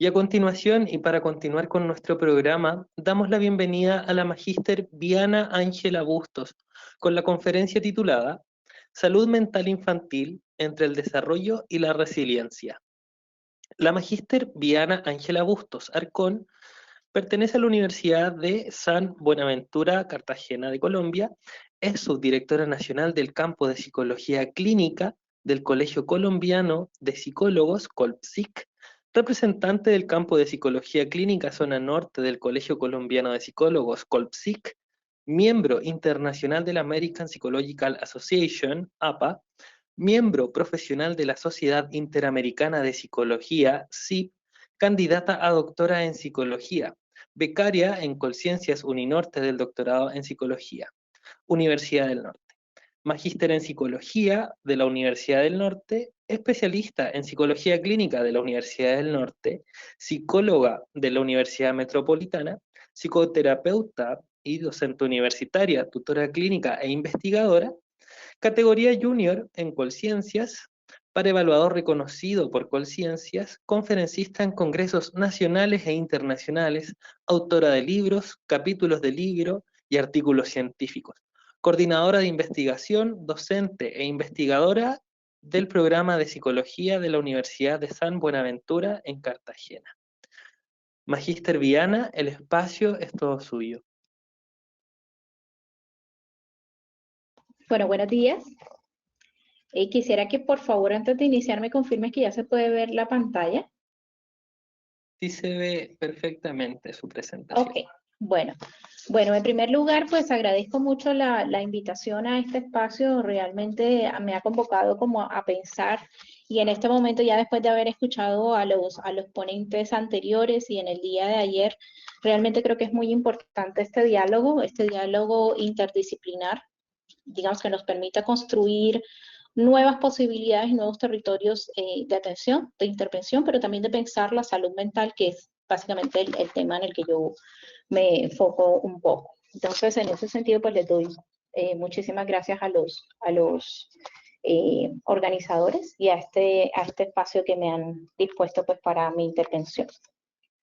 Y a continuación, y para continuar con nuestro programa, damos la bienvenida a la magíster Viana Ángela Bustos, con la conferencia titulada Salud Mental Infantil entre el Desarrollo y la Resiliencia. La magíster Viana Ángela Bustos Arcón pertenece a la Universidad de San Buenaventura, Cartagena de Colombia, es subdirectora nacional del campo de Psicología Clínica del Colegio Colombiano de Psicólogos, COLPSIC, representante del campo de Psicología Clínica Zona Norte del Colegio Colombiano de Psicólogos, COLPSIC, miembro internacional de la American Psychological Association, APA, miembro profesional de la Sociedad Interamericana de Psicología, SIP, candidata a doctora en Psicología, becaria en Colciencias Uninorte del doctorado en Psicología, Universidad del Norte, magíster en Psicología de la Universidad del Norte, especialista en Psicología Clínica de la Universidad del Norte, psicóloga de la Universidad Metropolitana, psicoterapeuta y docente universitaria, tutora clínica e investigadora, categoría Junior en Colciencias, para evaluador reconocido por Colciencias, conferencista en congresos nacionales e internacionales, autora de libros, capítulos de libro y artículos científicos, coordinadora de investigación, docente e investigadora del programa de Psicología de la Universidad de San Buenaventura en Cartagena. Magíster Viana, el espacio es todo suyo. Bueno, buenos días. Quisiera que por favor antes de iniciar me confirmes que ya se puede ver la pantalla. Sí se ve perfectamente su presentación. Ok, bueno, en primer lugar pues agradezco mucho la invitación a este espacio, realmente me ha convocado como a pensar y en este momento ya después de haber escuchado a los ponentes anteriores y en el día de ayer, realmente creo que es muy importante este diálogo interdisciplinar, digamos que nos permita construir nuevas posibilidades y nuevos territorios de atención, de intervención, pero también de pensar la salud mental, que es básicamente el tema en el que yo me enfoco un poco. Entonces, en ese sentido, pues les doy muchísimas gracias a los organizadores y a este espacio que me han dispuesto pues para mi intervención.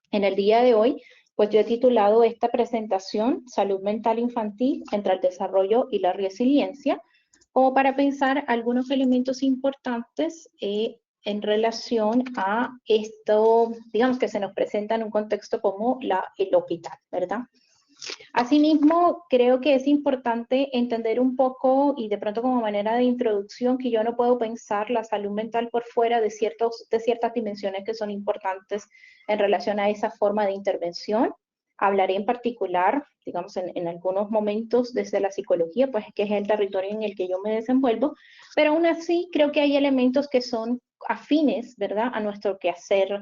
En el día de hoy, pues yo he titulado esta presentación Salud Mental Infantil entre el Desarrollo y la Resiliencia, como para pensar algunos elementos importantes en relación a esto, digamos que se nos presenta en un contexto como el hospital, ¿verdad? Asimismo, creo que es importante entender un poco, y de pronto como manera de introducción, que yo no puedo pensar la salud mental por fuera de ciertas dimensiones que son importantes en relación a esa forma de intervención. Hablaré en particular, digamos, en algunos momentos desde la psicología, pues que es el territorio en el que yo me desenvuelvo, pero aún así creo que hay elementos que son afines, ¿verdad?, a nuestro quehacer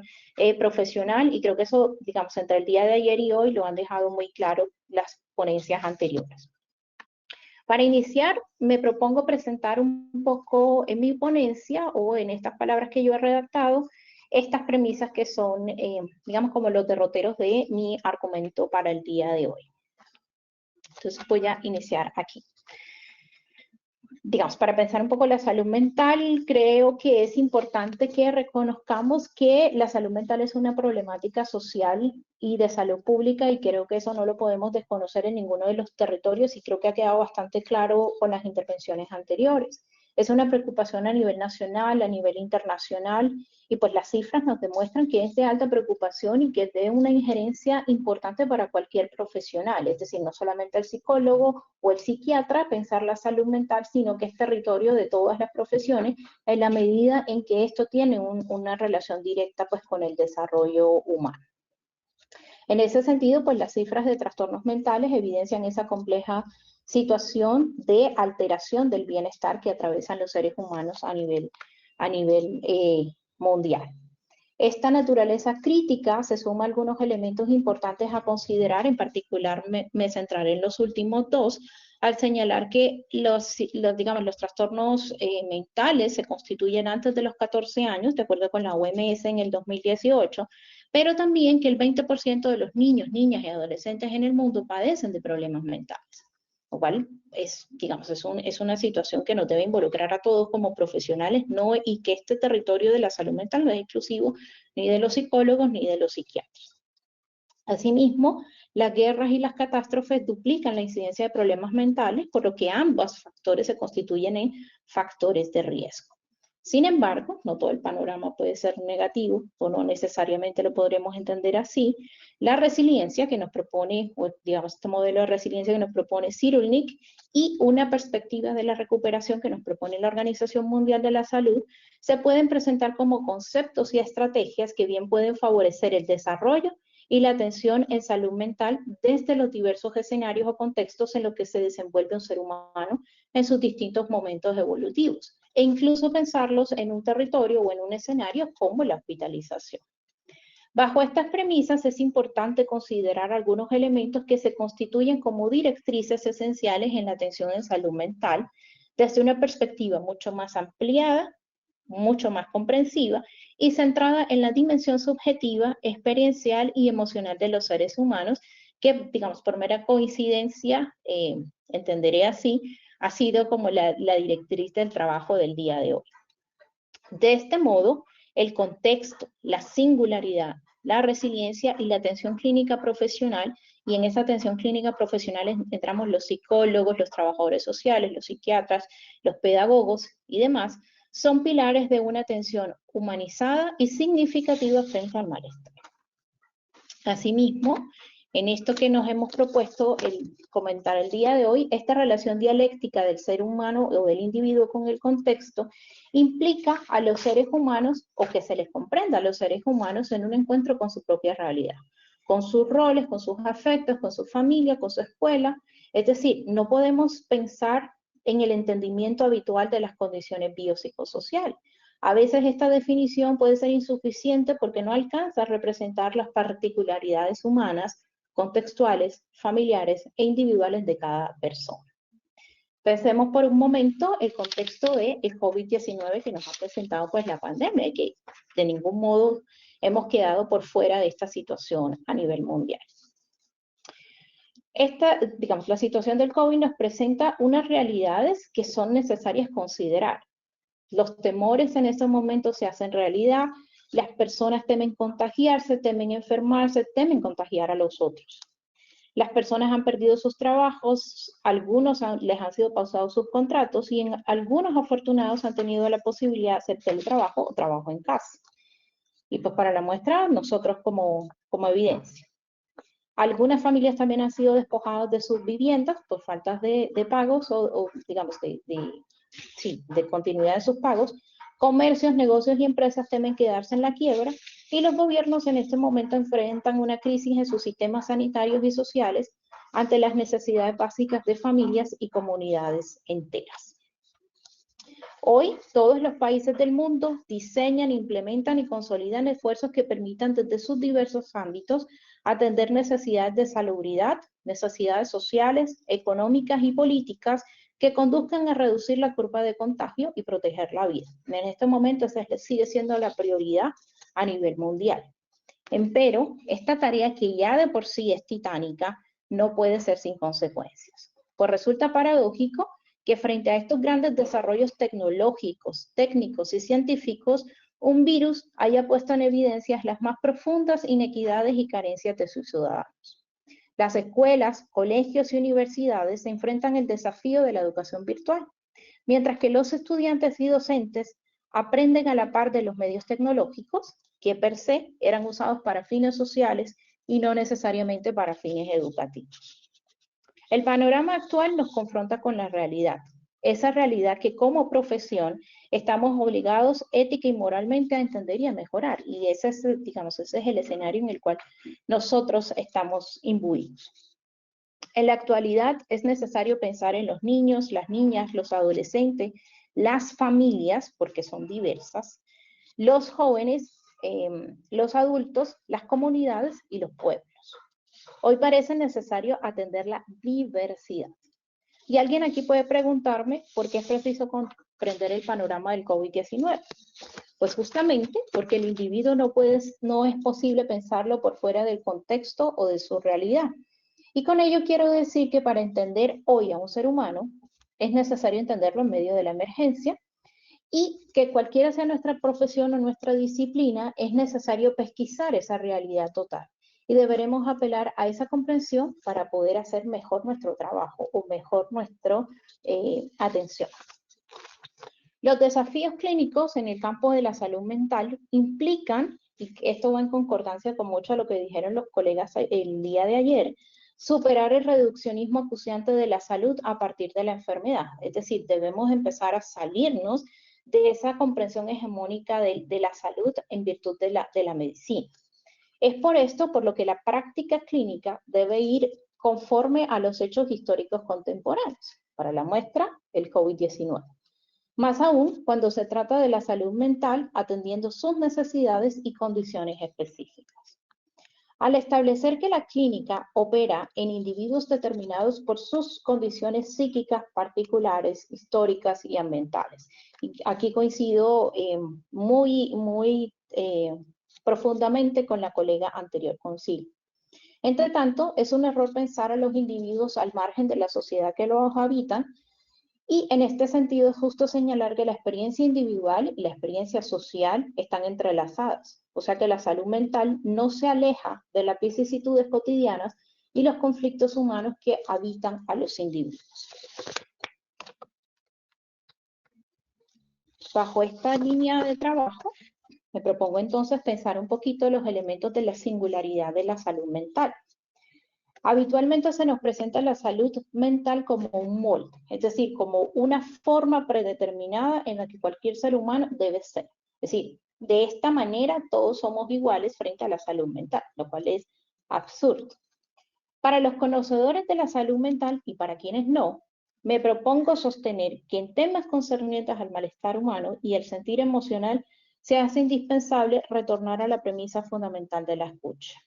profesional, y creo que eso, digamos, entre el día de ayer y hoy lo han dejado muy claro las ponencias anteriores. Para iniciar, me propongo presentar un poco en mi ponencia o en estas palabras que yo he redactado, estas premisas que son, digamos, como los derroteros de mi argumento para el día de hoy. Entonces voy a iniciar aquí. Digamos, para pensar un poco la salud mental, creo que es importante que reconozcamos que la salud mental es una problemática social y de salud pública, y creo que eso no lo podemos desconocer en ninguno de los territorios, y creo que ha quedado bastante claro con las intervenciones anteriores. Es una preocupación a nivel nacional, a nivel internacional, y pues las cifras nos demuestran que es de alta preocupación y que es de una injerencia importante para cualquier profesional, es decir, no solamente el psicólogo o el psiquiatra pensar la salud mental, sino que es territorio de todas las profesiones en la medida en que esto tiene una relación directa pues con el desarrollo humano. En ese sentido, pues las cifras de trastornos mentales evidencian esa compleja situación de alteración del bienestar que atraviesan los seres humanos a nivel mundial. Esta naturaleza crítica se suma a algunos elementos importantes a considerar, en particular me centraré en los últimos dos, al señalar que los trastornos mentales se constituyen antes de los 14 años, de acuerdo con la OMS en el 2018, pero también que el 20% de los niños, niñas y adolescentes en el mundo padecen de problemas mentales. lo cual es, digamos, es una situación que nos debe involucrar a todos como profesionales, ¿no? Y que este territorio de la salud mental no es exclusivo ni de los psicólogos ni de los psiquiatras. Asimismo, las guerras y las catástrofes duplican la incidencia de problemas mentales, por lo que ambos factores se constituyen en factores de riesgo. Sin embargo, no todo el panorama puede ser negativo, o no necesariamente lo podremos entender así. La resiliencia que nos propone, o digamos, este modelo de resiliencia que nos propone Cyrulnik y una perspectiva de la recuperación que nos propone la Organización Mundial de la Salud, se pueden presentar como conceptos y estrategias que bien pueden favorecer el desarrollo y la atención en salud mental desde los diversos escenarios o contextos en los que se desenvuelve un ser humano en sus distintos momentos evolutivos, e incluso pensarlos en un territorio o en un escenario como la hospitalización. Bajo estas premisas es importante considerar algunos elementos que se constituyen como directrices esenciales en la atención en salud mental desde una perspectiva mucho más ampliada, mucho más comprensiva y centrada en la dimensión subjetiva, experiencial y emocional de los seres humanos, que, digamos, por mera coincidencia, entenderé así, ha sido como la directriz del trabajo del día de hoy. De este modo, el contexto, la singularidad, la resiliencia y la atención clínica profesional, y en esa atención clínica profesional entramos los psicólogos, los trabajadores sociales, los psiquiatras, los pedagogos y demás, son pilares de una atención humanizada y significativa frente al malestar. Asimismo, en esto que nos hemos propuesto comentar el día de hoy, esta relación dialéctica del ser humano o del individuo con el contexto implica a los seres humanos, o que se les comprenda a los seres humanos en un encuentro con su propia realidad, con sus roles, con sus afectos, con su familia, con su escuela. Es decir, no podemos pensar en el entendimiento habitual de las condiciones biopsicosociales. A veces esta definición puede ser insuficiente porque no alcanza a representar las particularidades humanas, contextuales, familiares e individuales de cada persona. Pensemos por un momento el contexto del COVID-19 que nos ha presentado pues la pandemia, y que de ningún modo hemos quedado por fuera de esta situación a nivel mundial. Digamos, la situación del COVID nos presenta unas realidades que son necesarias considerar. Los temores en ese momento se hacen realidad, las personas temen contagiarse, temen enfermarse, temen contagiar a los otros. Las personas han perdido sus trabajos, algunos les han sido pausados sus contratos y en algunos afortunados han tenido la posibilidad de hacer teletrabajo o trabajo en casa. Y pues para la muestra, nosotros como evidencia. Algunas familias también han sido despojadas de sus viviendas por faltas de pagos o digamos, de continuidad de sus pagos. Comercios, negocios y empresas temen quedarse en la quiebra y los gobiernos en este momento enfrentan una crisis en sus sistemas sanitarios y sociales ante las necesidades básicas de familias y comunidades enteras. Hoy, todos los países del mundo diseñan, implementan y consolidan esfuerzos que permitan desde sus diversos ámbitos atender necesidades de salubridad, necesidades sociales, económicas y políticas que conduzcan a reducir la curva de contagio y proteger la vida. En este momento esa sigue siendo la prioridad a nivel mundial. Empero, esta tarea que ya de por sí es titánica, no puede ser sin consecuencias. Pues resulta paradójico que frente a estos grandes desarrollos tecnológicos, técnicos y científicos, un virus haya puesto en evidencia las más profundas inequidades y carencias de sus ciudadanos. Las escuelas, colegios y universidades se enfrentan al desafío de la educación virtual, mientras que los estudiantes y docentes aprenden a la par de los medios tecnológicos, que per se eran usados para fines sociales y no necesariamente para fines educativos. El panorama actual nos confronta con la realidad, esa realidad que como profesión estamos obligados ética y moralmente a entender y a mejorar, y ese es, digamos, ese es el escenario en el cual nosotros estamos imbuidos. En la actualidad es necesario pensar en los niños, las niñas, los adolescentes, las familias, porque son diversas, los jóvenes, los adultos, las comunidades y los pueblos. Hoy parece necesario atender la diversidad. Y alguien aquí puede preguntarme por qué es preciso comprender el panorama del COVID-19. Pues justamente porque el individuo no es posible pensarlo por fuera del contexto o de su realidad. Y con ello quiero decir que para entender hoy a un ser humano es necesario entenderlo en medio de la emergencia y que cualquiera sea nuestra profesión o nuestra disciplina, es necesario pesquisar esa realidad total. Y deberemos apelar a esa comprensión para poder hacer mejor nuestro trabajo o mejor nuestra atención. Los desafíos clínicos en el campo de la salud mental implican, y esto va en concordancia con mucho de lo que dijeron los colegas el día de ayer, superar el reduccionismo acuciante de la salud a partir de la enfermedad. Es decir, debemos empezar a salirnos de esa comprensión hegemónica de la salud en virtud de la medicina. Es por esto por lo que la práctica clínica debe ir conforme a los hechos históricos contemporáneos. Para la muestra, el COVID-19. Más aún cuando se trata de la salud mental, atendiendo sus necesidades y condiciones específicas. Al establecer que la clínica opera en individuos determinados por sus condiciones psíquicas particulares, históricas y ambientales. Y aquí coincido muy profundamente con la colega anterior, con Sil. Entre tanto, es un error pensar a los individuos al margen de la sociedad que los habitan. Y en este sentido es justo señalar que la experiencia individual y la experiencia social están entrelazadas, o sea que la salud mental no se aleja de las vicisitudes cotidianas y los conflictos humanos que habitan a los individuos. Bajo esta línea de trabajo, me propongo entonces pensar un poquito los elementos de la singularidad de la salud mental. Habitualmente se nos presenta la salud mental como un molde, es decir, como una forma predeterminada en la que cualquier ser humano debe ser. Es decir, de esta manera todos somos iguales frente a la salud mental, lo cual es absurdo. Para los conocedores de la salud mental y para quienes no, me propongo sostener que en temas concernientes al malestar humano y el sentir emocional se hace indispensable retornar a la premisa fundamental de la escucha,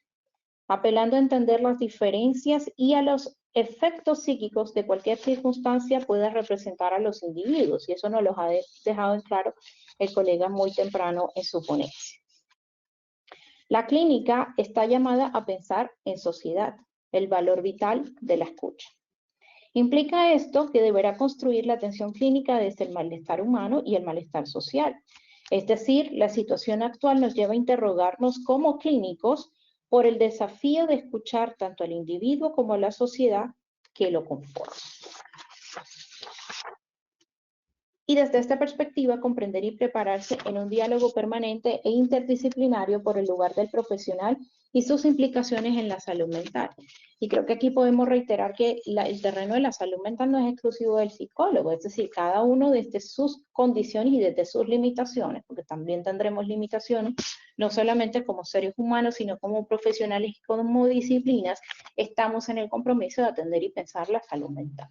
apelando a entender las diferencias y a los efectos psíquicos de cualquier circunstancia puede representar a los individuos, y eso nos lo ha dejado en claro el colega muy temprano en su ponencia. La clínica está llamada a pensar en sociedad, el valor vital de la escucha. Implica esto que deberá construir la atención clínica desde el malestar humano y el malestar social. Es decir, la situación actual nos lleva a interrogarnos como clínicos por el desafío de escuchar tanto al individuo como a la sociedad que lo conforma. Y desde esta perspectiva, comprender y prepararse en un diálogo permanente e interdisciplinario por el lugar del profesional y sus implicaciones en la salud mental. Y creo que aquí podemos reiterar que el terreno de la salud mental no es exclusivo del psicólogo, es decir, cada uno desde sus condiciones y desde sus limitaciones, porque también tendremos limitaciones, no solamente como seres humanos, sino como profesionales y como disciplinas, estamos en el compromiso de atender y pensar la salud mental.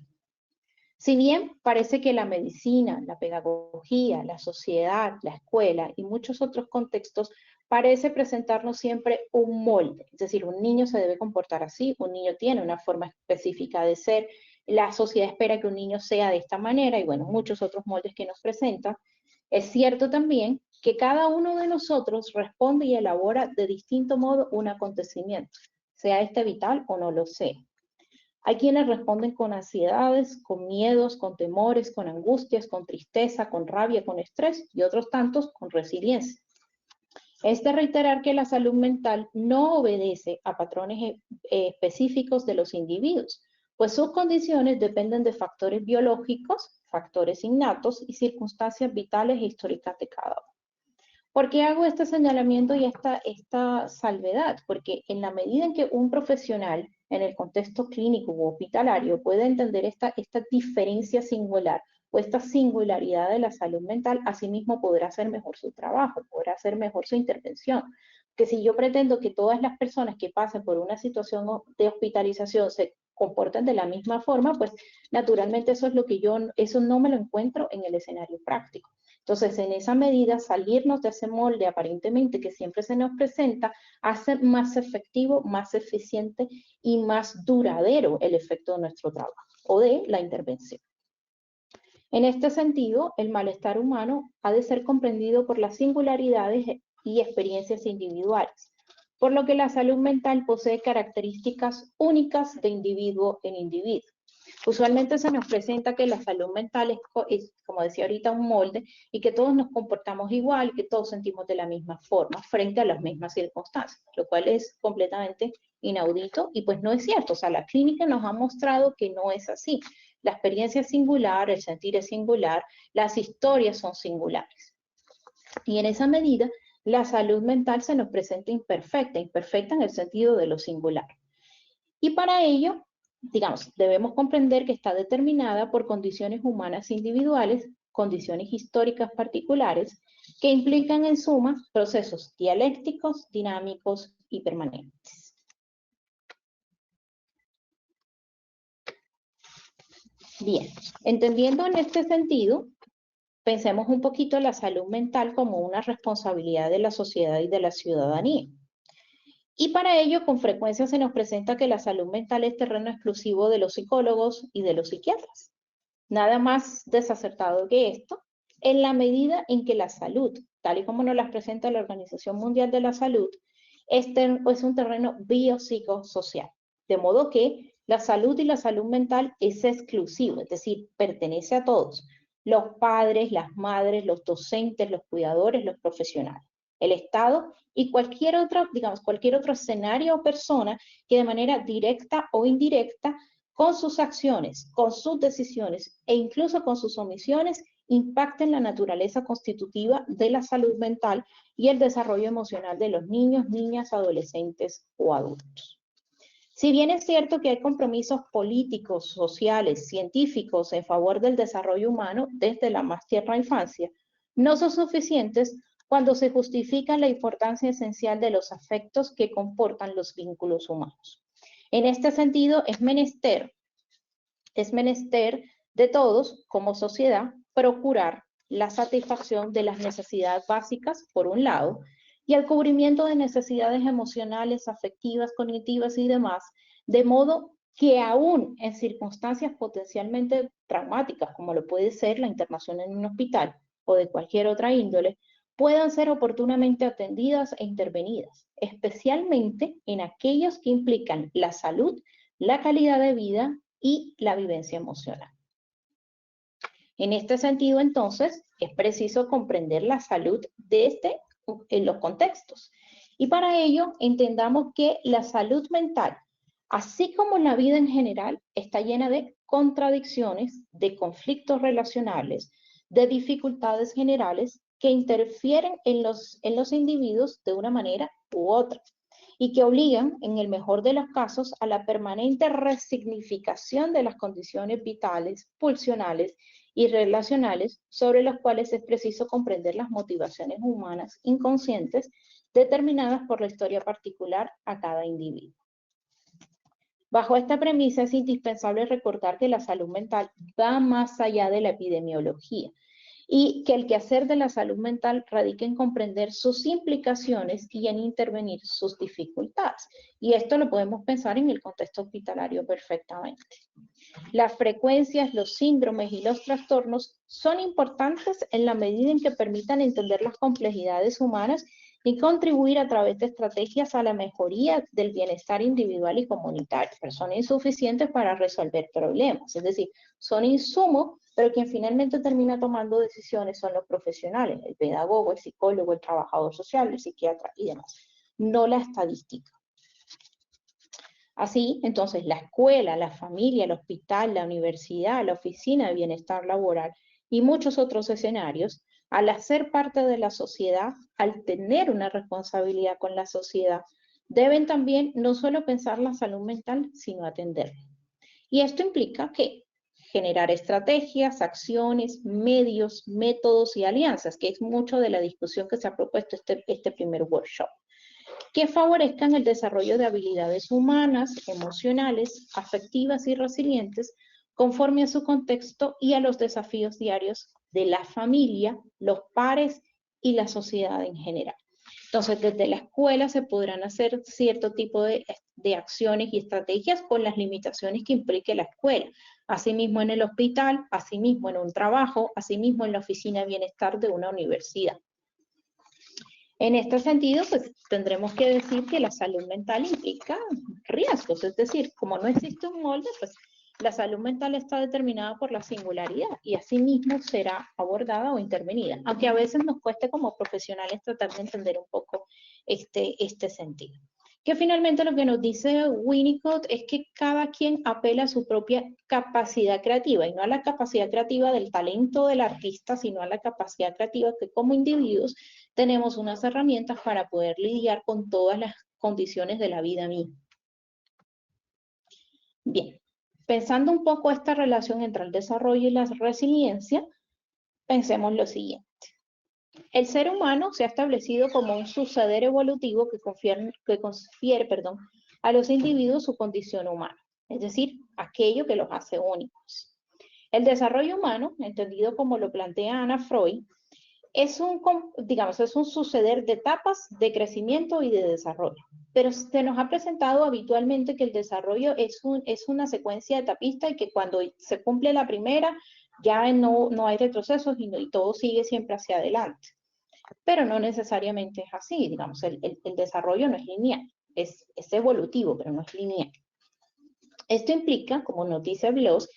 Si bien parece que la medicina, la pedagogía, la sociedad, la escuela y muchos otros contextos parece presentarnos siempre un molde, es decir, un niño se debe comportar así, un niño tiene una forma específica de ser, la sociedad espera que un niño sea de esta manera y bueno, muchos otros moldes que nos presentan. Es cierto también que cada uno de nosotros responde y elabora de distinto modo un acontecimiento, sea este vital o no lo sea. Hay quienes responden con ansiedades, con miedos, con temores, con angustias, con tristeza, con rabia, con estrés y otros tantos con resiliencia. Es de reiterar que la salud mental no obedece a patrones específicos de los individuos, pues sus condiciones dependen de factores biológicos, factores innatos y circunstancias vitales e históricas de cada uno. ¿Por qué hago este señalamiento y esta salvedad? Porque en la medida en que un profesional en el contexto clínico u hospitalario puede entender esta diferencia singular o esta singularidad de la salud mental, asimismo podrá hacer mejor su trabajo, podrá hacer mejor su intervención. Que si yo pretendo que todas las personas que pasen por una situación de hospitalización se comporten de la misma forma, pues naturalmente eso es lo que eso no me lo encuentro en el escenario práctico. Entonces, en esa medida, salirnos de ese molde aparentemente que siempre se nos presenta hace más efectivo, más eficiente y más duradero el efecto de nuestro trabajo o de la intervención. En este sentido, el malestar humano ha de ser comprendido por las singularidades y experiencias individuales, por lo que la salud mental posee características únicas de individuo en individuo. Usualmente se nos presenta que la salud mental es, como decía ahorita, un molde y que todos nos comportamos igual, que todos sentimos de la misma forma frente a las mismas circunstancias, lo cual es completamente inaudito y pues no es cierto. O sea, la clínica nos ha mostrado que no es así. La experiencia es singular, el sentir es singular, las historias son singulares. Y en esa medida, la salud mental se nos presenta imperfecta, imperfecta en el sentido de lo singular. Y para ello, digamos, debemos comprender que está determinada por condiciones humanas individuales, condiciones históricas particulares, que implican en suma procesos dialécticos, dinámicos y permanentes. Bien, entendiendo en este sentido, pensemos un poquito la salud mental como una responsabilidad de la sociedad y de la ciudadanía. Y para ello, con frecuencia se nos presenta que la salud mental es terreno exclusivo de los psicólogos y de los psiquiatras. Nada más desacertado que esto, en la medida en que la salud, tal y como nos la presenta la Organización Mundial de la Salud, es un terreno biopsicosocial. De modo que la salud y la salud mental es exclusivo, es decir, pertenece a todos. Los padres, las madres, los docentes, los cuidadores, los profesionales, el Estado y cualquier otro escenario o persona que de manera directa o indirecta, con sus acciones, con sus decisiones e incluso con sus omisiones, impacten la naturaleza constitutiva de la salud mental y el desarrollo emocional de los niños, niñas, adolescentes o adultos. Si bien es cierto que hay compromisos políticos, sociales, científicos en favor del desarrollo humano desde la más tierna infancia, no son suficientes cuando se justifica la importancia esencial de los afectos que comportan los vínculos humanos. En este sentido, es menester de todos, como sociedad, procurar la satisfacción de las necesidades básicas, por un lado, y el cubrimiento de necesidades emocionales, afectivas, cognitivas y demás, de modo que aún en circunstancias potencialmente traumáticas, como lo puede ser la internación en un hospital o de cualquier otra índole, puedan ser oportunamente atendidas e intervenidas, especialmente en aquellos que implican la salud, la calidad de vida y la vivencia emocional. En este sentido, entonces, es preciso comprender la salud en los contextos. Y para ello, entendamos que la salud mental, así como la vida en general, está llena de contradicciones, de conflictos relacionales, de dificultades generales que interfieren en los individuos de una manera u otra y que obligan, en el mejor de los casos, a la permanente resignificación de las condiciones vitales, pulsionales y relacionales sobre las cuales es preciso comprender las motivaciones humanas inconscientes determinadas por la historia particular a cada individuo. Bajo esta premisa es indispensable recordar que la salud mental va más allá de la epidemiología y que el quehacer de la salud mental radica en comprender sus implicaciones y en intervenir sus dificultades. Y esto lo podemos pensar en el contexto hospitalario perfectamente. Las frecuencias, los síndromes y los trastornos son importantes en la medida en que permitan entender las complejidades humanas y contribuir a través de estrategias a la mejoría del bienestar individual y comunitario, pero son insuficientes para resolver problemas, es decir, son insumos, pero quien finalmente termina tomando decisiones son los profesionales, el pedagogo, el psicólogo, el trabajador social, el psiquiatra y demás, no la estadística. Así, entonces, la escuela, la familia, el hospital, la universidad, la oficina de bienestar laboral y muchos otros escenarios, al hacer parte de la sociedad, al tener una responsabilidad con la sociedad, deben también no solo pensar la salud mental, sino atenderla. Y esto implica que generar estrategias, acciones, medios, métodos y alianzas, que es mucho de la discusión que se ha propuesto este primer workshop, que favorezcan el desarrollo de habilidades humanas, emocionales, afectivas y resilientes, conforme a su contexto y a los desafíos diarios de la familia, los pares y la sociedad en general. Entonces, desde la escuela se podrán hacer cierto tipo de acciones y estrategias con las limitaciones que implique la escuela. Asimismo en el hospital, asimismo en un trabajo, asimismo en la oficina de bienestar de una universidad. En este sentido, pues tendremos que decir que la salud mental implica riesgos, es decir, como no existe un molde, pues la salud mental está determinada por la singularidad y asimismo será abordada o intervenida, aunque a veces nos cueste como profesionales tratar de entender un poco este sentido. Que finalmente lo que nos dice Winnicott es que cada quien apela a su propia capacidad creativa y no a la capacidad creativa del talento del artista, sino a la capacidad creativa que como individuos tenemos unas herramientas para poder lidiar con todas las condiciones de la vida misma. Bien, pensando un poco esta relación entre el desarrollo y la resiliencia, pensemos lo siguiente. El ser humano se ha establecido como un suceder evolutivo que confiere a los individuos su condición humana, es decir, aquello que los hace únicos. El desarrollo humano, entendido como lo plantea Anna Freud, es un suceder de etapas de crecimiento y de desarrollo. Pero se nos ha presentado habitualmente que el desarrollo es una secuencia etapista y que cuando se cumple la primera ya no hay retrocesos y todo sigue siempre hacia adelante. Pero no necesariamente es así, digamos, el desarrollo no es lineal, es evolutivo, pero no es lineal. Esto implica, como nos dice Bloss,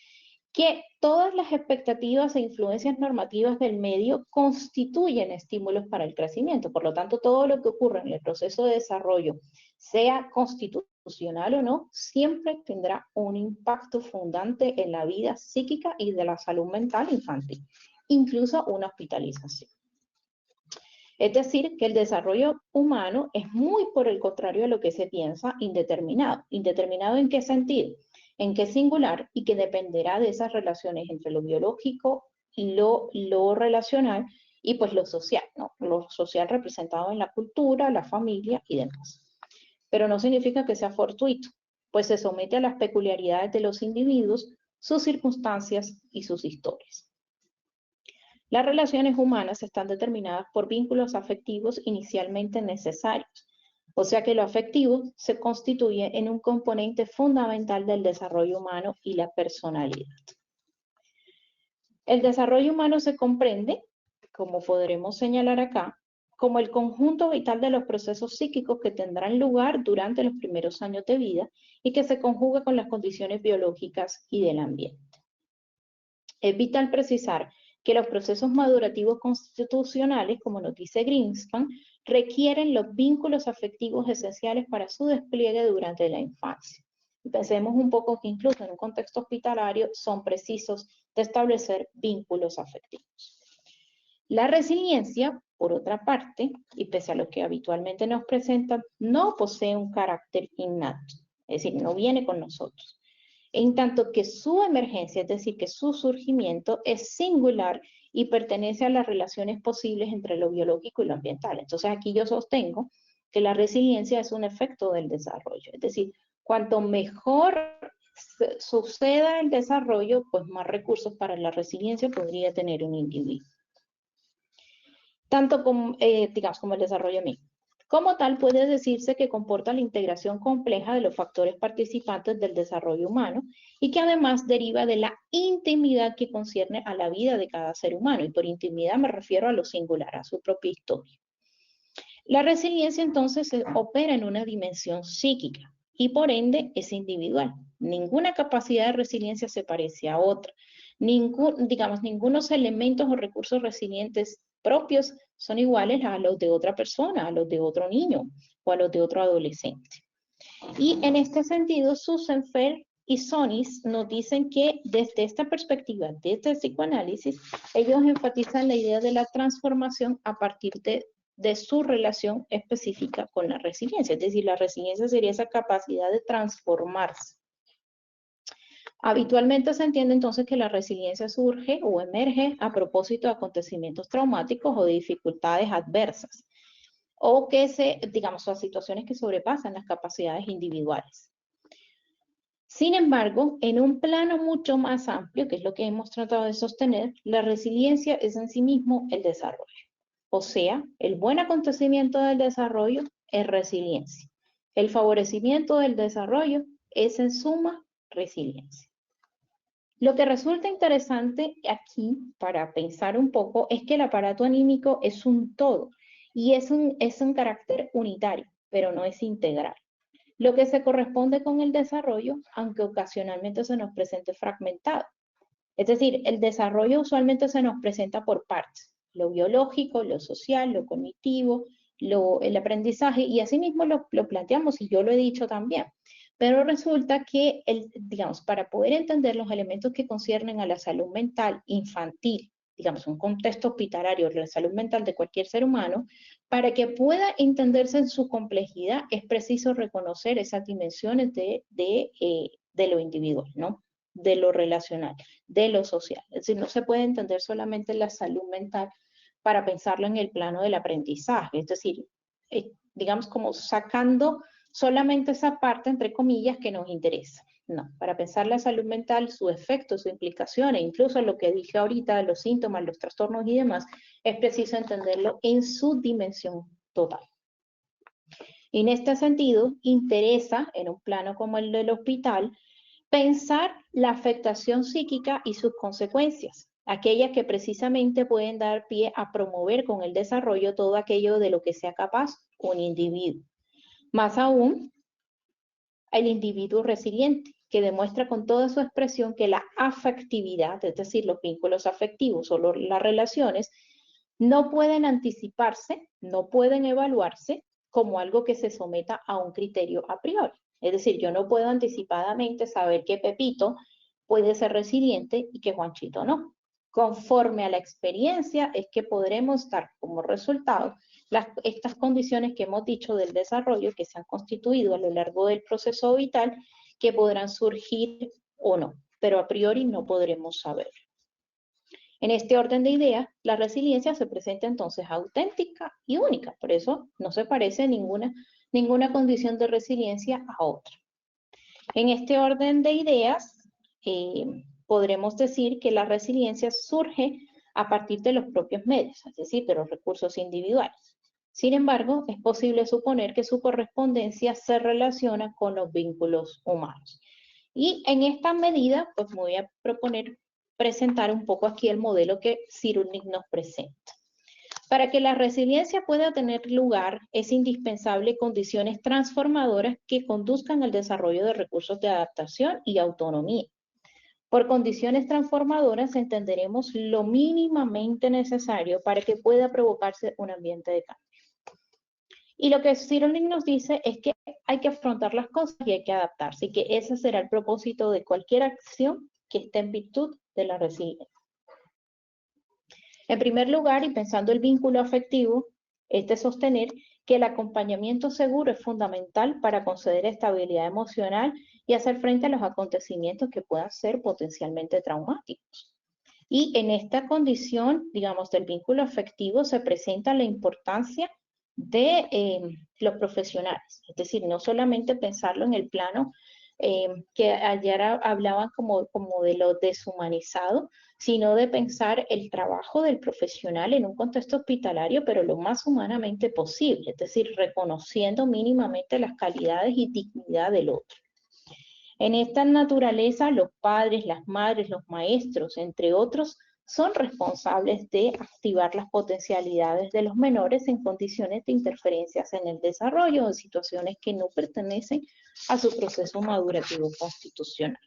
que todas las expectativas e influencias normativas del medio constituyen estímulos para el crecimiento. Por lo tanto, todo lo que ocurre en el proceso de desarrollo, sea constitucional o no, siempre tendrá un impacto fundante en la vida psíquica y de la salud mental infantil, incluso una hospitalización. Es decir, que el desarrollo humano es muy por el contrario a lo que se piensa indeterminado. ¿Indeterminado en qué sentido? En qué singular y que dependerá de esas relaciones entre lo biológico, lo relacional y pues lo social, ¿no? Lo social representado en la cultura, la familia y demás. Pero no significa que sea fortuito, pues se somete a las peculiaridades de los individuos, sus circunstancias y sus historias. Las relaciones humanas están determinadas por vínculos afectivos inicialmente necesarios, o sea que lo afectivo se constituye en un componente fundamental del desarrollo humano y la personalidad. El desarrollo humano se comprende, como podremos señalar acá, como el conjunto vital de los procesos psíquicos que tendrán lugar durante los primeros años de vida y que se conjuga con las condiciones biológicas y del ambiente. Es vital precisar que los procesos madurativos constitucionales, como nos dice Greenspan, requieren los vínculos afectivos esenciales para su despliegue durante la infancia. Y pensemos un poco que incluso en un contexto hospitalario son precisos de establecer vínculos afectivos. La resiliencia, por otra parte, y pese a lo que habitualmente nos presentan, no posee un carácter innato, es decir, no viene con nosotros. En tanto que su emergencia, es decir, que su surgimiento es singular y pertenece a las relaciones posibles entre lo biológico y lo ambiental. Entonces aquí yo sostengo que la resiliencia es un efecto del desarrollo, es decir, cuanto mejor suceda el desarrollo, pues más recursos para la resiliencia podría tener un individuo. Tanto como, como el desarrollo mismo. Como tal, puede decirse que comporta la integración compleja de los factores participantes del desarrollo humano y que además deriva de la intimidad que concierne a la vida de cada ser humano. Y por intimidad me refiero a lo singular, a su propia historia. La resiliencia entonces opera en una dimensión psíquica y por ende es individual. Ninguna capacidad de resiliencia se parece a otra. Ningunos elementos o recursos resilientes propios son iguales a los de otra persona, a los de otro niño o a los de otro adolescente. Y en este sentido, Sussenfeld y Sonis nos dicen que desde esta perspectiva, desde el psicoanálisis, ellos enfatizan la idea de la transformación a partir de su relación específica con la resiliencia. Es decir, la resiliencia sería esa capacidad de transformarse. Habitualmente se entiende entonces que la resiliencia surge o emerge a propósito de acontecimientos traumáticos o de dificultades adversas, o a situaciones que sobrepasan las capacidades individuales. Sin embargo, en un plano mucho más amplio, que es lo que hemos tratado de sostener, la resiliencia es en sí mismo el desarrollo. O sea, el buen acontecimiento del desarrollo es resiliencia. El favorecimiento del desarrollo es en suma resiliencia. Lo que resulta interesante aquí, para pensar un poco, es que el aparato anímico es un todo y es un carácter unitario, pero no es integral. Lo que se corresponde con el desarrollo, aunque ocasionalmente se nos presente fragmentado. Es decir, el desarrollo usualmente se nos presenta por partes, lo biológico, lo social, lo cognitivo, el aprendizaje, y así mismo lo planteamos, y yo lo he dicho también. Pero resulta que, digamos, para poder entender los elementos que conciernen a la salud mental infantil, digamos, un contexto hospitalario de la salud mental de cualquier ser humano, para que pueda entenderse en su complejidad, es preciso reconocer esas dimensiones de lo individual, ¿no? De lo relacional, de lo social. Es decir, no se puede entender solamente la salud mental para pensarlo en el plano del aprendizaje. Es decir, digamos como sacando solamente esa parte, entre comillas, que nos interesa. No, para pensar la salud mental, su efecto, su implicación, e incluso lo que dije ahorita, los síntomas, los trastornos y demás, es preciso entenderlo en su dimensión total. Y en este sentido, interesa, en un plano como el del hospital, pensar la afectación psíquica y sus consecuencias, aquellas que precisamente pueden dar pie a promover con el desarrollo todo aquello de lo que sea capaz un individuo. Más aún, el individuo resiliente, que demuestra con toda su expresión que la afectividad, es decir, los vínculos afectivos o las relaciones, no pueden anticiparse, no pueden evaluarse como algo que se someta a un criterio a priori. Es decir, yo no puedo anticipadamente saber que Pepito puede ser resiliente y que Juanchito no. Conforme a la experiencia es que podremos dar como resultado estas condiciones que hemos dicho del desarrollo que se han constituido a lo largo del proceso vital, que podrán surgir o no, pero a priori no podremos saber. En este orden de ideas, la resiliencia se presenta entonces auténtica y única, por eso no se parece ninguna condición de resiliencia a otra. En este orden de ideas, podremos decir que la resiliencia surge a partir de los propios medios, es decir, de los recursos individuales. Sin embargo, es posible suponer que su correspondencia se relaciona con los vínculos humanos. Y en esta medida, pues me voy a proponer presentar un poco aquí el modelo que Cyrulnik nos presenta. Para que la resiliencia pueda tener lugar, es indispensable condiciones transformadoras que conduzcan al desarrollo de recursos de adaptación y autonomía. Por condiciones transformadoras entenderemos lo mínimamente necesario para que pueda provocarse un ambiente de cambio. Y lo que Cyrulnik nos dice es que hay que afrontar las cosas y hay que adaptarse, y que ese será el propósito de cualquier acción que esté en virtud de la resiliencia. En primer lugar, y pensando el vínculo afectivo, es de sostener que el acompañamiento seguro es fundamental para conceder estabilidad emocional y hacer frente a los acontecimientos que puedan ser potencialmente traumáticos. Y en esta condición, digamos, del vínculo afectivo se presenta la importancia de los profesionales. Es decir, no solamente pensarlo en el plano que ayer hablaban como de lo deshumanizado, sino de pensar el trabajo del profesional en un contexto hospitalario, pero lo más humanamente posible, es decir, reconociendo mínimamente las calidades y dignidad del otro. En esta naturaleza, los padres, las madres, los maestros, entre otros, son responsables de activar las potencialidades de los menores en condiciones de interferencias en el desarrollo de situaciones que no pertenecen a su proceso madurativo constitucional.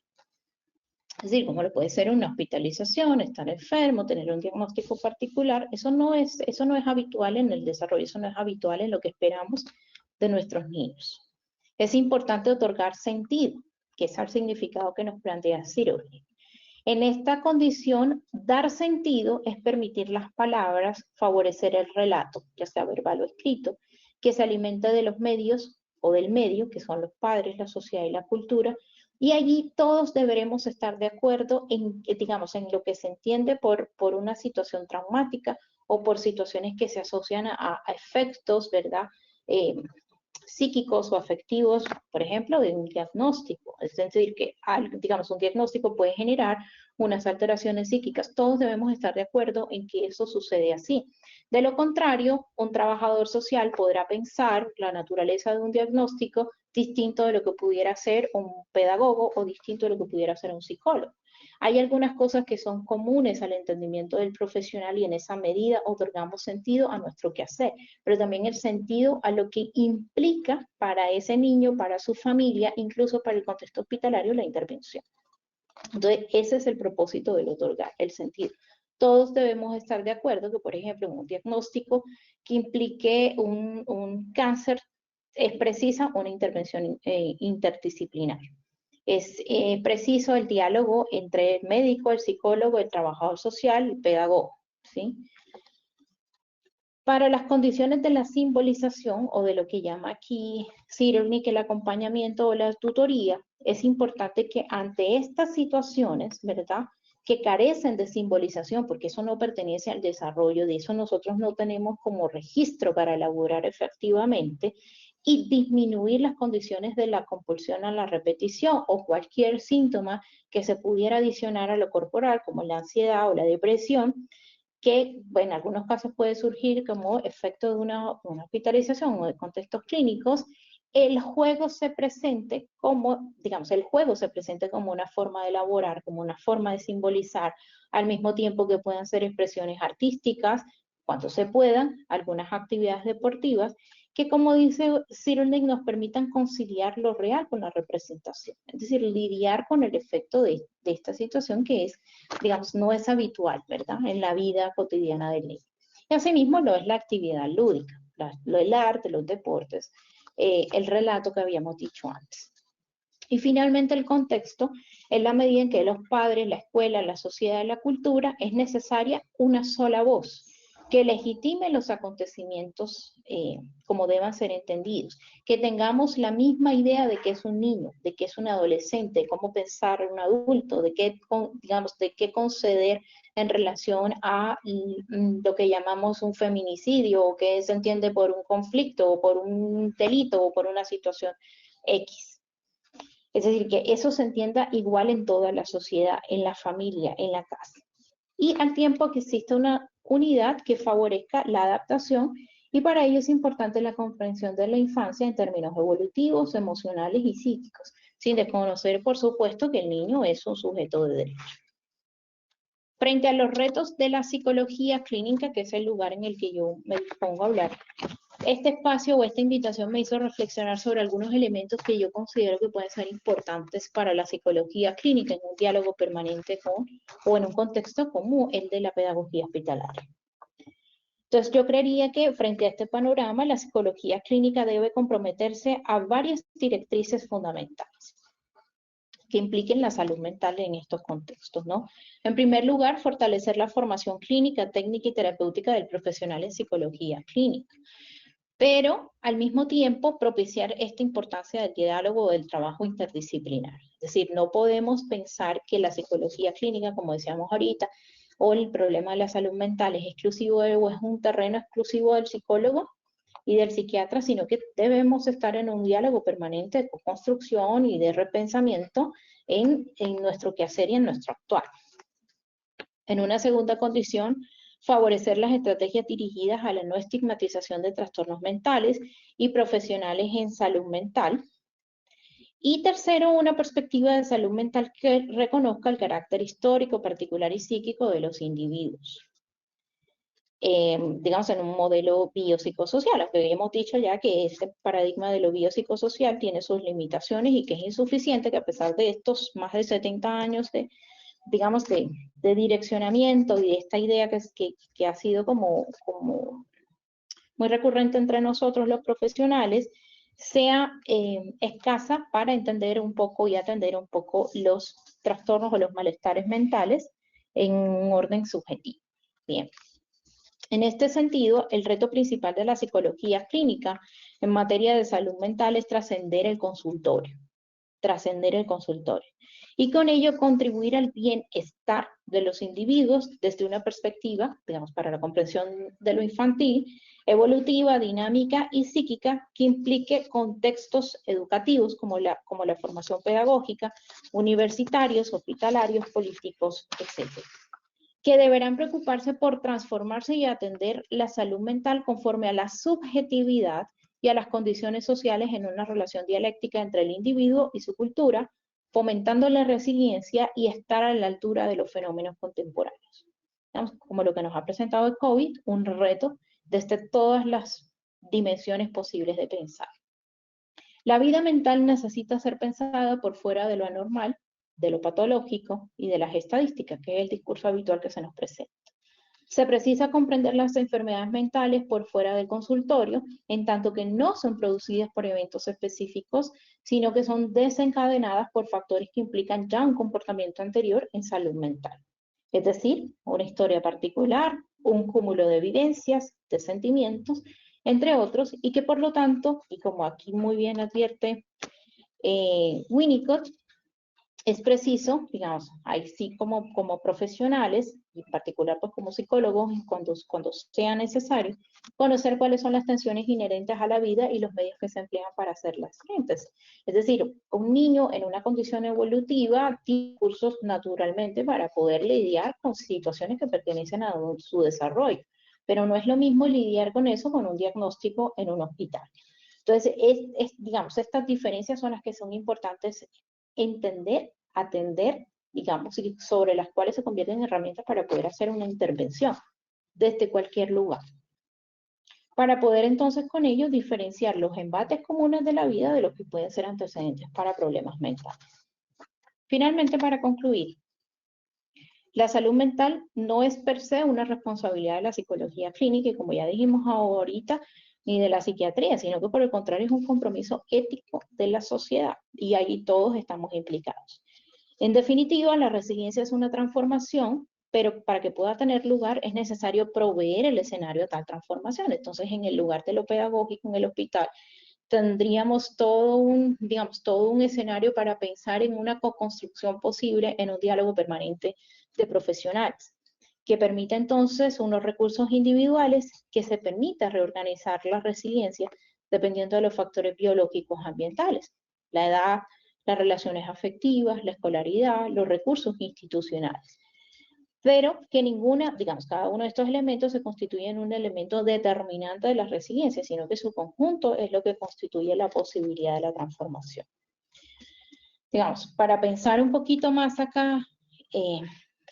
Es decir, como lo puede ser una hospitalización, estar enfermo, tener un diagnóstico particular, eso no es habitual en el desarrollo, eso no es habitual en lo que esperamos de nuestros niños. Es importante otorgar sentido, que es el significado que nos plantea Cyrulnik. En esta condición, dar sentido es permitir las palabras, favorecer el relato, ya sea verbal o escrito, que se alimenta de los medios o del medio, que son los padres, la sociedad y la cultura, y allí todos deberemos estar de acuerdo en, digamos, en lo que se entiende por una situación traumática o por situaciones que se asocian a efectos, ¿verdad?, psíquicos o afectivos, por ejemplo, de un diagnóstico. Es decir, que digamos, un diagnóstico puede generar unas alteraciones psíquicas. Todos debemos estar de acuerdo en que eso sucede así. De lo contrario, un trabajador social podrá pensar la naturaleza de un diagnóstico distinto de lo que pudiera ser un pedagogo o distinto de lo que pudiera ser un psicólogo. Hay algunas cosas que son comunes al entendimiento del profesional y en esa medida otorgamos sentido a nuestro quehacer, pero también el sentido a lo que implica para ese niño, para su familia, incluso para el contexto hospitalario, la intervención. Entonces, ese es el propósito del otorgar, el sentido. Todos debemos estar de acuerdo que, por ejemplo, un diagnóstico que implique un cáncer es precisa una intervención interdisciplinar. Es preciso el diálogo entre el médico, el psicólogo, el trabajador social, el pedagogo, ¿sí? Para las condiciones de la simbolización o de lo que llama aquí Cyrulnik el acompañamiento o la tutoría, es importante que ante estas situaciones, ¿verdad?, que carecen de simbolización, porque eso no pertenece al desarrollo, de eso nosotros no tenemos como registro para elaborar efectivamente, y disminuir las condiciones de la compulsión a la repetición o cualquier síntoma que se pudiera adicionar a lo corporal, como la ansiedad o la depresión, que bueno, en algunos casos puede surgir como efecto de una hospitalización o de contextos clínicos. El juego se presente como, digamos, el juego se presente como una forma de elaborar, como una forma de simbolizar, al mismo tiempo que puedan ser expresiones artísticas, cuando se puedan, algunas actividades deportivas, que como dice Cyrulnik nos permitan conciliar lo real con la representación, es decir, lidiar con el efecto de esta situación que es, digamos, no es habitual, ¿verdad?, en la vida cotidiana del niño. Y asimismo lo es la actividad lúdica, el arte, los deportes, el relato que habíamos dicho antes. Y finalmente el contexto, en la medida en que los padres, la escuela, la sociedad y la cultura, es necesaria una sola voz que legitime los acontecimientos como deban ser entendidos, que tengamos la misma idea de qué es un niño, de qué es un adolescente, de cómo pensar un adulto, de qué, digamos, de qué conceder en relación a lo que llamamos un feminicidio, o que se entiende por un conflicto, o por un delito, o por una situación X. Es decir, que eso se entienda igual en toda la sociedad, en la familia, en la casa. Y al tiempo que exista una unidad que favorezca la adaptación, y para ello es importante la comprensión de la infancia en términos evolutivos, emocionales y psíquicos, sin desconocer, por supuesto, que el niño es un sujeto de derecho. Frente a los retos de la psicología clínica, que es el lugar en el que yo me dispongo a hablar, este espacio o esta invitación me hizo reflexionar sobre algunos elementos que yo considero que pueden ser importantes para la psicología clínica en un diálogo permanente con, o en un contexto como el de la pedagogía hospitalaria. Entonces yo creería que frente a este panorama, la psicología clínica debe comprometerse a varias directrices fundamentales que impliquen la salud mental en estos contextos, ¿no? En primer lugar, fortalecer la formación clínica, técnica y terapéutica del profesional en psicología clínica, pero al mismo tiempo propiciar esta importancia del diálogo o del trabajo interdisciplinar. Es decir, no podemos pensar que la psicología clínica, como decíamos ahorita, o el problema de la salud mental es exclusivo o es un terreno exclusivo del psicólogo y del psiquiatra, sino que debemos estar en un diálogo permanente de construcción y de repensamiento en nuestro quehacer y en nuestro actuar. En una segunda condición, favorecer las estrategias dirigidas a la no estigmatización de trastornos mentales y profesionales en salud mental. Y tercero, una perspectiva de salud mental que reconozca el carácter histórico, particular y psíquico de los individuos. Digamos, en un modelo biopsicosocial, aunque habíamos dicho ya que este paradigma de lo biopsicosocial tiene sus limitaciones y que es insuficiente, que a pesar de estos más de 70 años de, digamos, de direccionamiento y de esta idea que ha sido como muy recurrente entre nosotros los profesionales, sea escasa para entender un poco y atender un poco los trastornos o los malestares mentales en un orden subjetivo. Bien. En este sentido, el reto principal de la psicología clínica en materia de salud mental es trascender el consultorio. Y con ello contribuir al bienestar de los individuos desde una perspectiva, digamos, para la comprensión de lo infantil, evolutiva, dinámica y psíquica que implique contextos educativos como la formación pedagógica, universitarios, hospitalarios, políticos, etc., que deberán preocuparse por transformarse y atender la salud mental conforme a la subjetividad y a las condiciones sociales en una relación dialéctica entre el individuo y su cultura, fomentando la resiliencia y estar a la altura de los fenómenos contemporáneos. Digamos, como lo que nos ha presentado el COVID, un reto desde todas las dimensiones posibles de pensar. La vida mental necesita ser pensada por fuera de lo anormal, de lo patológico y de las estadísticas, que es el discurso habitual que se nos presenta. Se precisa comprender las enfermedades mentales por fuera del consultorio, en tanto que no son producidas por eventos específicos, sino que son desencadenadas por factores que implican ya un comportamiento anterior en salud mental. Es decir, una historia particular, un cúmulo de evidencias, de sentimientos, entre otros, y que por lo tanto, y como aquí muy bien advierte Winnicott, es preciso, digamos, ahí sí como profesionales, y en particular pues como psicólogos, cuando sea necesario, conocer cuáles son las tensiones inherentes a la vida y los medios que se emplean para hacerlas frentes. Es decir, un niño en una condición evolutiva tiene cursos naturalmente para poder lidiar con situaciones que pertenecen a su desarrollo, pero no es lo mismo lidiar con eso con un diagnóstico en un hospital. Entonces, digamos, estas diferencias son las que son importantes entender, atender, digamos, y sobre las cuales se convierten en herramientas para poder hacer una intervención desde cualquier lugar. Para poder entonces con ello diferenciar los embates comunes de la vida de los que pueden ser antecedentes para problemas mentales. Finalmente, para concluir, la salud mental no es per se una responsabilidad de la psicología clínica y como ya dijimos ahorita, ni de la psiquiatría, sino que por el contrario es un compromiso ético de la sociedad y ahí todos estamos implicados. En definitiva, la resiliencia es una transformación, pero para que pueda tener lugar es necesario proveer el escenario de tal transformación. Entonces, en el lugar de lo pedagógico, en el hospital, tendríamos todo un escenario para pensar en una co-construcción posible en un diálogo permanente de profesionales, que permita entonces unos recursos individuales que se permita reorganizar la resiliencia dependiendo de los factores biológicos ambientales, la edad, las relaciones afectivas, la escolaridad, los recursos institucionales. Pero que cada uno de estos elementos se constituye en un elemento determinante de la resiliencia, sino que su conjunto es lo que constituye la posibilidad de la transformación. Digamos, para pensar un poquito más acá,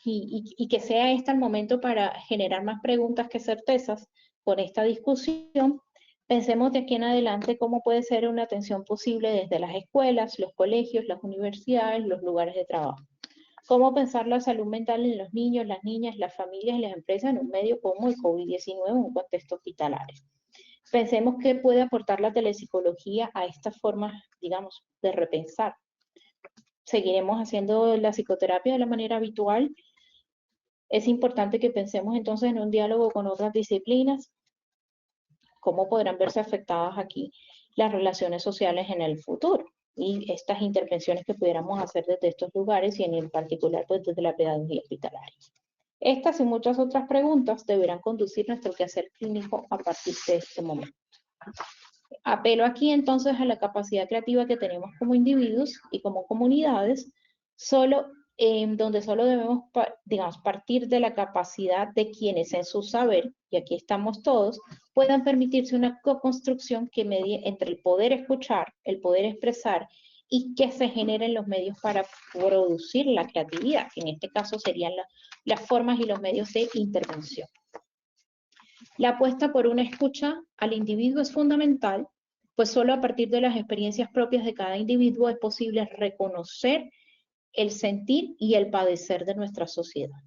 y que sea este el momento para generar más preguntas que certezas con esta discusión, pensemos de aquí en adelante cómo puede ser una atención posible desde las escuelas, los colegios, las universidades, los lugares de trabajo. Cómo pensar la salud mental en los niños, las niñas, las familias y las empresas en un medio como el COVID-19 en un contexto hospitalario. Pensemos qué puede aportar la telepsicología a esta forma, digamos, de repensar. Seguiremos haciendo la psicoterapia de la manera habitual. Es importante que pensemos entonces en un diálogo con otras disciplinas. ¿Cómo podrán verse afectadas aquí las relaciones sociales en el futuro? Y estas intervenciones que pudiéramos hacer desde estos lugares y en particular pues desde la pedagogía hospitalaria. Estas y muchas otras preguntas deberán conducir nuestro quehacer clínico a partir de este momento. Apelo aquí entonces a la capacidad creativa que tenemos como individuos y como comunidades, donde solo debemos, digamos, partir de la capacidad de quienes en su saber, y aquí estamos todos, puedan permitirse una co-construcción que medie entre el poder escuchar, el poder expresar y que se generen los medios para producir la creatividad, que en este caso serían las formas y los medios de intervención. La apuesta por una escucha al individuo es fundamental, pues solo a partir de las experiencias propias de cada individuo es posible reconocer el sentir y el padecer de nuestra sociedad.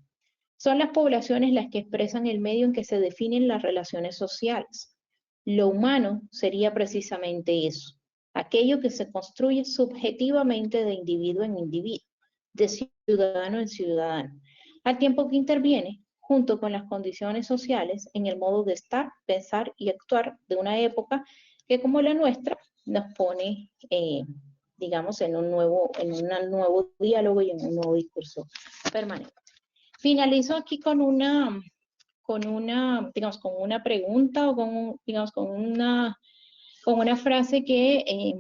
Son las poblaciones las que expresan el medio en que se definen las relaciones sociales. Lo humano sería precisamente eso, aquello que se construye subjetivamente de individuo en individuo, de ciudadano en ciudadano, al tiempo que interviene junto con las condiciones sociales en el modo de estar, pensar y actuar de una época que como la nuestra nos pone digamos, en un nuevo diálogo y en un nuevo discurso permanente. Finalizo aquí con una pregunta o con una frase que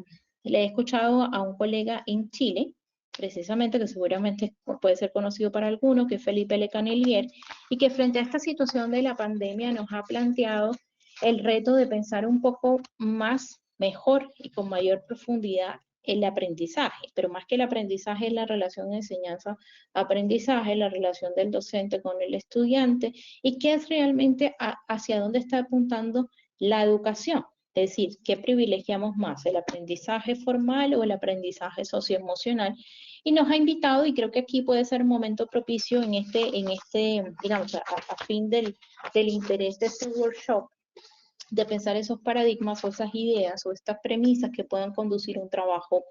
le he escuchado a un colega en Chile, precisamente, que seguramente puede ser conocido para algunos, que es Felipe Lecanelier, y que frente a esta situación de la pandemia nos ha planteado el reto de pensar un poco más, mejor y con mayor profundidad el aprendizaje, pero más que el aprendizaje es la relación de enseñanza-aprendizaje, la relación del docente con el estudiante y qué es realmente hacia dónde está apuntando la educación. Es decir, ¿qué privilegiamos más, el aprendizaje formal o el aprendizaje socioemocional? Y nos ha invitado, y creo que aquí puede ser un momento propicio en este digamos, a fin del interés de este workshop, de pensar esos paradigmas o esas ideas o estas premisas que puedan conducir un trabajo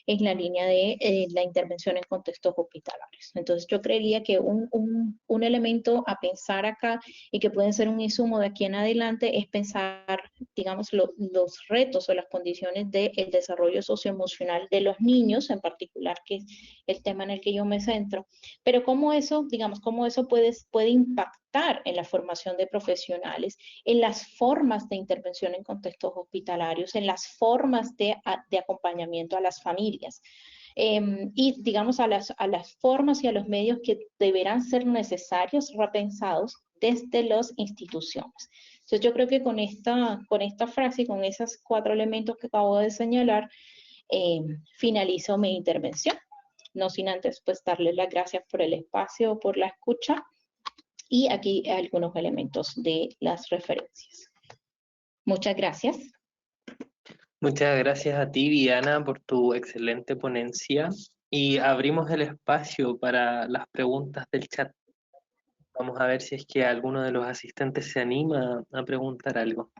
en la línea de la intervención en contextos hospitalarios. Entonces yo creería que un elemento a pensar acá y que puede ser un insumo de aquí en adelante es pensar, digamos, los retos o las condiciones del desarrollo socioemocional de los niños en particular, que es el tema en el que yo me centro, pero cómo eso, digamos, cómo eso puede impactar en la formación de profesionales, en las formas de intervención en contextos hospitalarios, en las formas de acompañamiento a las familias. Y digamos a las formas y a los medios que deberán ser necesarios, repensados desde las instituciones. Entonces yo creo que con esta frase y con esos 4 elementos que acabo de señalar, finalizo mi intervención. No sin antes pues darles las gracias por el espacio, por la escucha, y aquí algunos elementos de las referencias. Muchas gracias. Muchas gracias a ti, Viana, por tu excelente ponencia. Y abrimos el espacio para las preguntas del chat. Vamos a ver si es que alguno de los asistentes se anima a preguntar algo.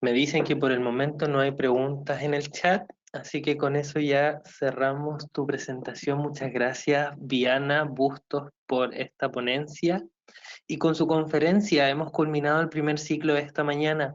Me dicen que por el momento no hay preguntas en el chat, así que con eso ya cerramos tu presentación. Muchas gracias, Viana Bustos, por esta ponencia. Y con su conferencia hemos culminado el primer ciclo de esta mañana.